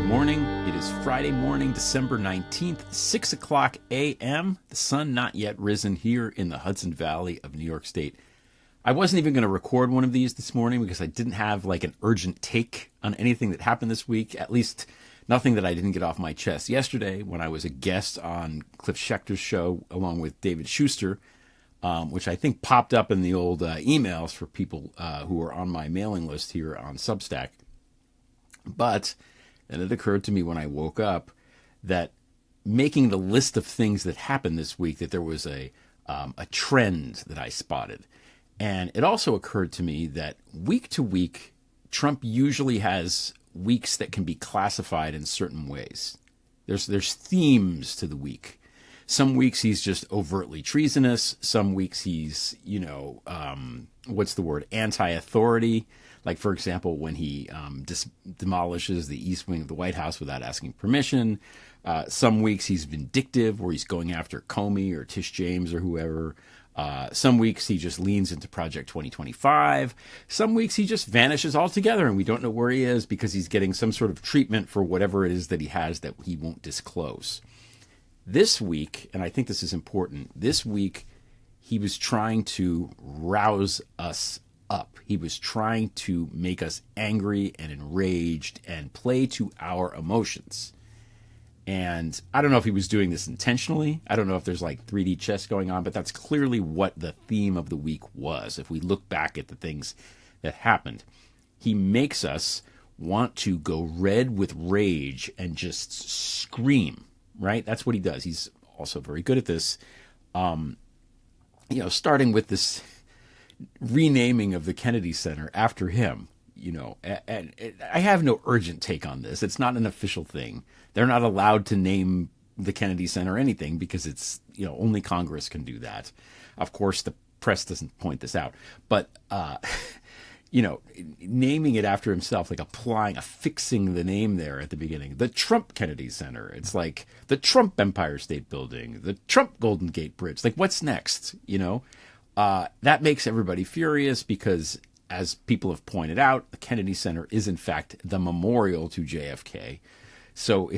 morning. It is Friday morning, December 19th, 6 o'clock a.m. The sun not yet risen here in the Hudson Valley of New York State. I wasn't even going to record one of these this morning because I didn't have like an urgent take on anything that happened this week, at least nothing that I didn't get off my chest yesterday when I was a guest on Cliff Schecter's show along with David Schuster, which I think popped up in the old emails for people who are on my mailing list here on Substack. But then it occurred to me when I woke up that making the list of things that happened this week, that there was a trend that I spotted. And it also occurred to me that week to week, Trump usually has weeks that can be classified in certain ways. There's themes to the week. Some weeks he's just overtly treasonous. Some weeks he's, anti-authority. Like, for example, when he demolishes the east wing of the White House without asking permission. Some weeks he's vindictive, where he's going after Comey or Tish James or whoever. Some weeks he just leans into Project 2025. Some weeks he just vanishes altogether and we don't know where he is because he's getting some sort of treatment for whatever it is that he has that he won't disclose. This week, and I think this is important, this week he was trying to rouse us up. He was trying to make us angry and enraged and play to our emotions. And I don't know if he was doing this intentionally. I don't know if there's like 3D chess going on, but that's clearly what the theme of the week was. If we look back at the things that happened, he makes us want to go red with rage and just scream, right? That's what he does. He's also very good at this. Starting with this renaming of the Kennedy Center after him, and I have no urgent take on this. It's not an official thing. They're not allowed to name the Kennedy Center anything because it's, only Congress can do that. Of course, the press doesn't point this out, but, naming it after himself, like affixing the name there at the beginning, the Trump Kennedy Center. It's like the Trump Empire State Building, the Trump Golden Gate Bridge. Like, what's next? That makes everybody furious because, as people have pointed out, the Kennedy Center is, in fact, the memorial to JFK. So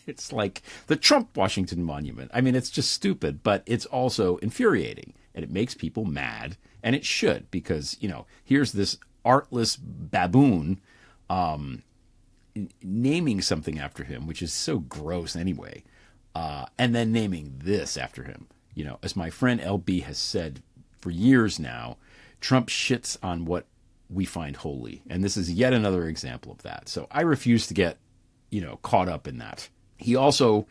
it's like the Trump Washington Monument. I mean, it's just stupid, but it's also infuriating. And it makes people mad. And it should, because, here's this artless baboon naming something after him, which is so gross anyway, and then naming this after him. As my friend LB has said for years now, Trump shits on what we find holy. And this is yet another example of that. So I refuse to get, caught up in that. He also,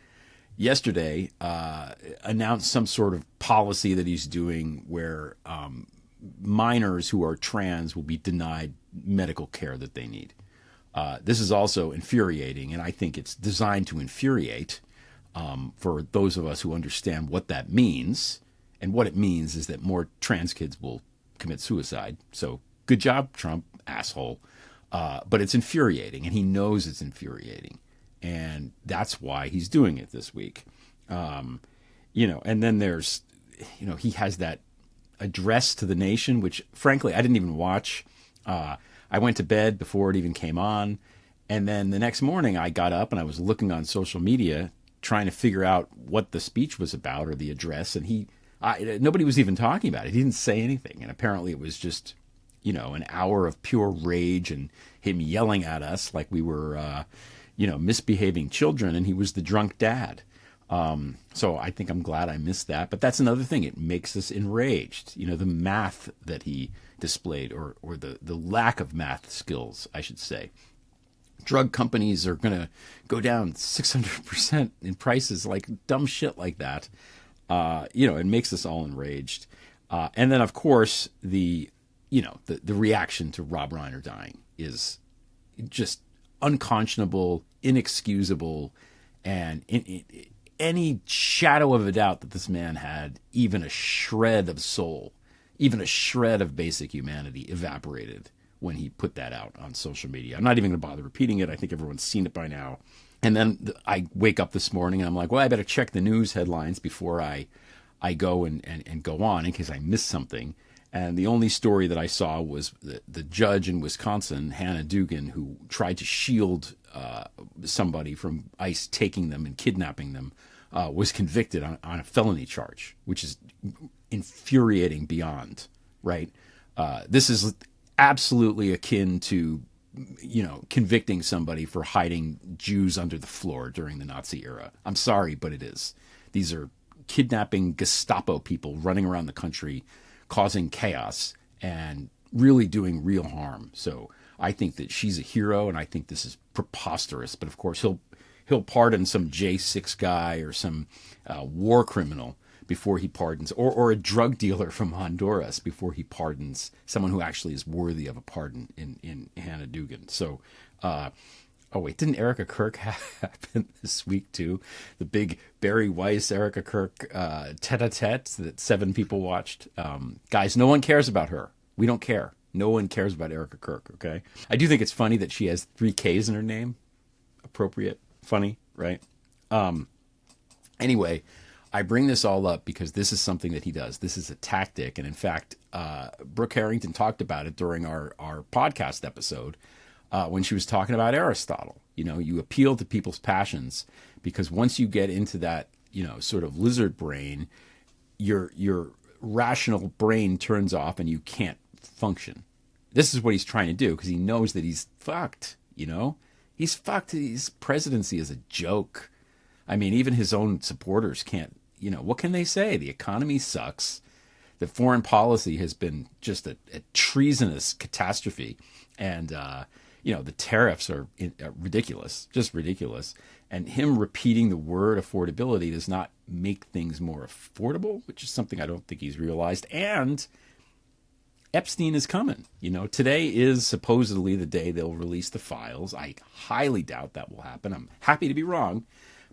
yesterday, announced some sort of policy that he's doing where minors who are trans will be denied medical care that they need. This is also infuriating, and I think it's designed to infuriate for those of us who understand what that means. And what it means is that more trans kids will commit suicide. So good job, Trump, asshole. But it's infuriating, and he knows it's infuriating. And that's why he's doing it this week. And then there's, he has that address to the nation, which frankly, I didn't even watch. I went to bed before it even came on. And then the next morning I got up and I was looking on social media trying to figure out what the speech was about or the address. And nobody was even talking about it. He didn't say anything. And apparently it was just, an hour of pure rage and him yelling at us like we were, misbehaving children. And he was the drunk dad. So I think I'm glad I missed that. But that's another thing. It makes us enraged. The math that he displayed or the lack of math skills, I should say. Drug companies are going to go down 600% in prices, like dumb shit like that. It makes us all enraged. And then, of course, the reaction to Rob Reiner dying is just unconscionable, inexcusable, and any shadow of a doubt that this man had even a shred of soul, even a shred of basic humanity evaporated when he put that out on social media. I'm not even going to bother repeating it. I think everyone's seen it by now. And then I wake up this morning and I'm like, well, I better check the news headlines before I go and go on in case I miss something. And the only story that I saw was the judge in Wisconsin, Hannah Dugan, who tried to shield somebody from ICE taking them and kidnapping them, was convicted on a felony charge, which is infuriating beyond, right? This is absolutely akin to, convicting somebody for hiding Jews under the floor during the Nazi era. I'm sorry, but it is. These are kidnapping Gestapo people running around the country, causing chaos and really doing real harm. So I think that she's a hero, and I think this is preposterous. But of course, he'll pardon some J6 guy or some war criminal before he pardons, or a drug dealer from Honduras before he pardons someone who actually is worthy of a pardon in Hannah Dugan. So, oh wait, didn't Erica Kirk happen this week too? The big Barry Weiss, Erica Kirk tete-a-tete that 7 people watched. Guys, no one cares about her. We don't care. No one cares about Erica Kirk, okay? I do think it's funny that she has 3 Ks in her name. Appropriate. Funny, right? Anyway, I bring this all up because this is something that he does. This is a tactic. And in fact, Brooke Harrington talked about it during our podcast episode when she was talking about Aristotle. You appeal to people's passions because once you get into that, sort of lizard brain, your rational brain turns off and you can't function. This is what he's trying to do because he knows that he's fucked, He's fucked. His presidency is a joke. I mean, even his own supporters can't, what can they say? The economy sucks. The foreign policy has been just a treasonous catastrophe. And, the tariffs are ridiculous, just ridiculous. And him repeating the word affordability does not make things more affordable, which is something I don't think he's realized. And Epstein is coming. Today is supposedly the day they'll release the files. I highly doubt that will happen. I'm happy to be wrong,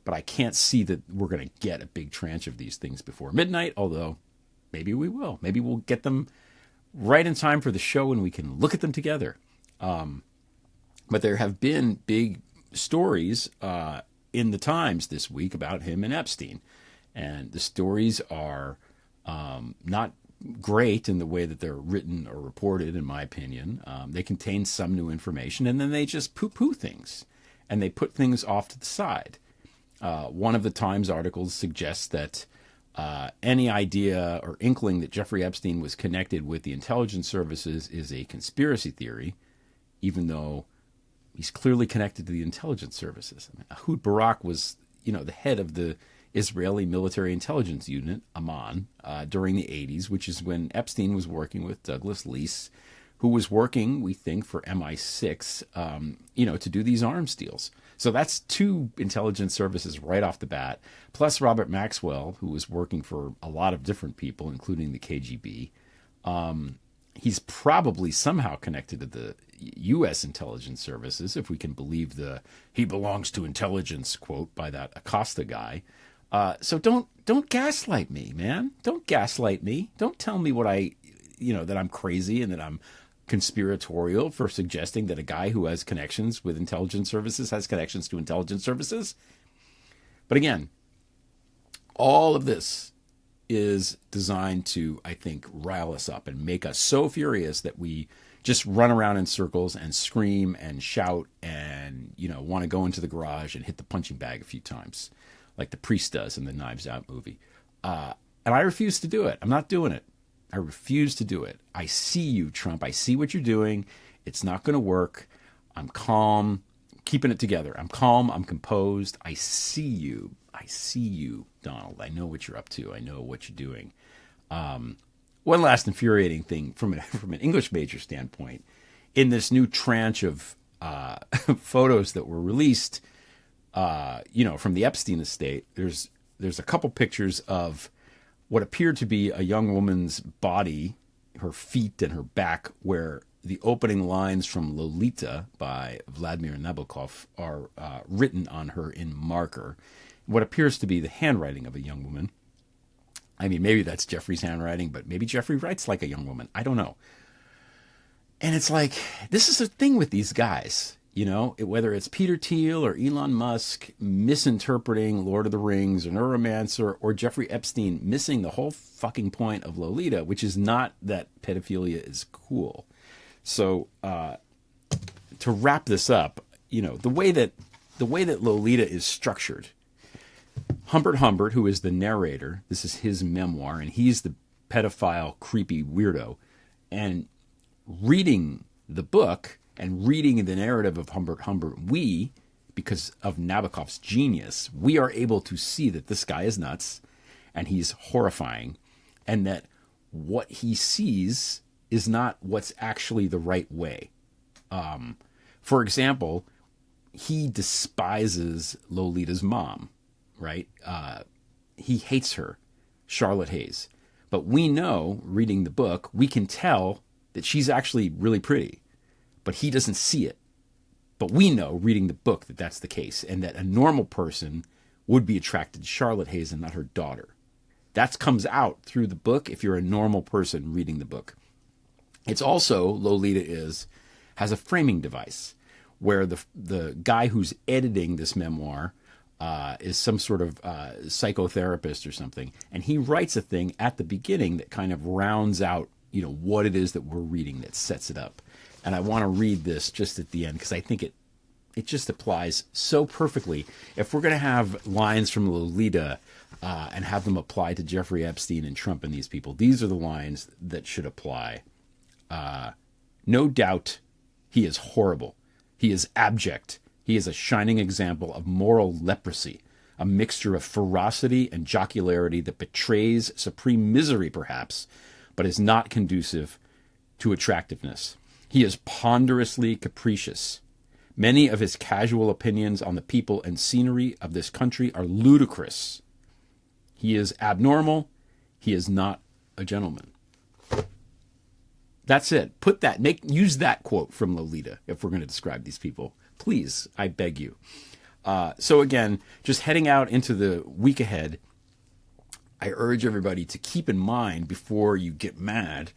but I can't see that we're going to get a big tranche of these things before midnight, although maybe we will. Maybe we'll get them right in time for the show and we can look at them together. But there have been big stories in the Times this week about him and Epstein. And the stories are not great in the way that they're written or reported, in my opinion. They contain some new information, and then they just poo-poo things, and they put things off to the side. One of the Times articles suggests that any idea or inkling that Jeffrey Epstein was connected with the intelligence services is a conspiracy theory, even though he's clearly connected to the intelligence services. I mean, Ehud Barak was, the head of the Israeli military intelligence unit, Amman, during the 80s, which is when Epstein was working with Douglas Leese, who was working, we think, for MI6, to do these arms deals. So that's 2 intelligence services right off the bat, plus Robert Maxwell, who was working for a lot of different people, including the KGB. He's probably somehow connected to the U.S. intelligence services, if we can believe the "he belongs to intelligence" quote by that Acosta guy. So don't gaslight me, man. Don't gaslight me. Don't tell me that I'm crazy and that I'm conspiratorial for suggesting that a guy who has connections with intelligence services has connections to intelligence services. But again, all of this is designed to, I think, rile us up and make us so furious that we just run around in circles and scream and shout and, want to go into the garage and hit the punching bag a few times, like the priest does in the Knives Out movie. And I refuse to do it. I'm not doing it. I refuse to do it. I see you, Trump. I see what you're doing. It's not going to work. I'm calm, keeping it together. I'm calm. I'm composed. I see you. I see you, Donald. I know what you're up to. I know what you're doing. One last infuriating thing from an English major standpoint, in this new tranche of photos that were released, from the Epstein estate, there's a couple pictures of what appeared to be a young woman's body, her feet and her back, where the opening lines from Lolita by Vladimir Nabokov are written on her in marker. What appears to be the handwriting of a young woman. I mean, maybe that's Jeffrey's handwriting, but maybe Jeffrey writes like a young woman. I don't know. And it's like, this is the thing with these guys. You know, whether it's Peter Thiel or Elon Musk misinterpreting Lord of the Rings or Neuromancer, or Jeffrey Epstein missing the whole fucking point of Lolita, which is not that pedophilia is cool. So to wrap this up, you know, the way that Lolita is structured, Humbert, who is the narrator, this is his memoir, and he's the pedophile, creepy weirdo, and reading the book and reading the narrative of Humbert, we, because of Nabokov's genius, we are able to see that this guy is nuts and he's horrifying, and that what he sees is not what's actually the right way. For example, he despises Lolita's mom, right? He hates her, Charlotte Hayes. But we know, reading the book, we can tell that she's actually really pretty. But he doesn't see it. But we know, reading the book, that that's the case, and that a normal person would be attracted to Charlotte Hayes and not her daughter. That comes out through the book if you're a normal person reading the book. It's also, Lolita has a framing device where the guy who's editing this memoir is some sort of psychotherapist or something, and he writes a thing at the beginning that kind of rounds out, you know, what it is that we're reading, that sets it up. And I want to read this just at the end because I think it just applies so perfectly. If we're going to have lines from Lolita and have them apply to Jeffrey Epstein and Trump and these people, these are the lines that should apply. No doubt he is horrible. He is abject. He is a shining example of moral leprosy, a mixture of ferocity and jocularity that betrays supreme misery, perhaps, but is not conducive to attractiveness. He is ponderously capricious. Many of his casual opinions on the people and scenery of this country are ludicrous. He is abnormal. He is not a gentleman. That's it. Use that quote from Lolita if we're going to describe these people. Please, I beg you. So again, just heading out into the week ahead, I urge everybody to keep in mind before you get mad.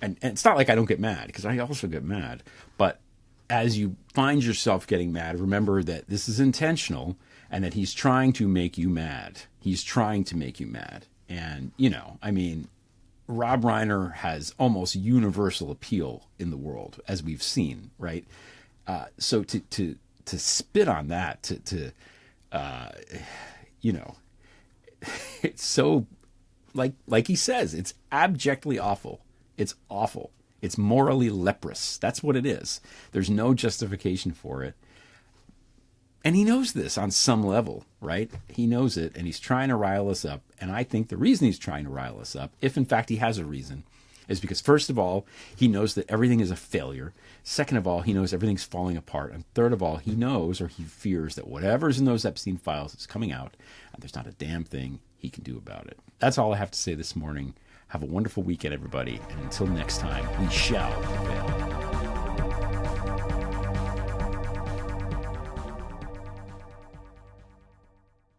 And it's not like I don't get mad, because I also get mad. But as you find yourself getting mad, remember that this is intentional and that he's trying to make you mad. He's trying to make you mad. And, you know, I mean, Rob Reiner has almost universal appeal in the world, as we've seen, right? So to spit on that, you know, it's so, like he says, it's abjectly awful. It's awful. It's morally leprous. That's what it is. There's no justification for it. And he knows this on some level, right? He knows it, and he's trying to rile us up. And I think the reason he's trying to rile us up, if in fact he has a reason, is because, first of all, he knows that everything is a failure. Second of all, he knows everything's falling apart. And third of all, he knows, or he fears, that whatever's in those Epstein files is coming out, and there's not a damn thing he can do about it. That's all I have to say this morning. Have a wonderful weekend, everybody. And until next time, we shall prevail.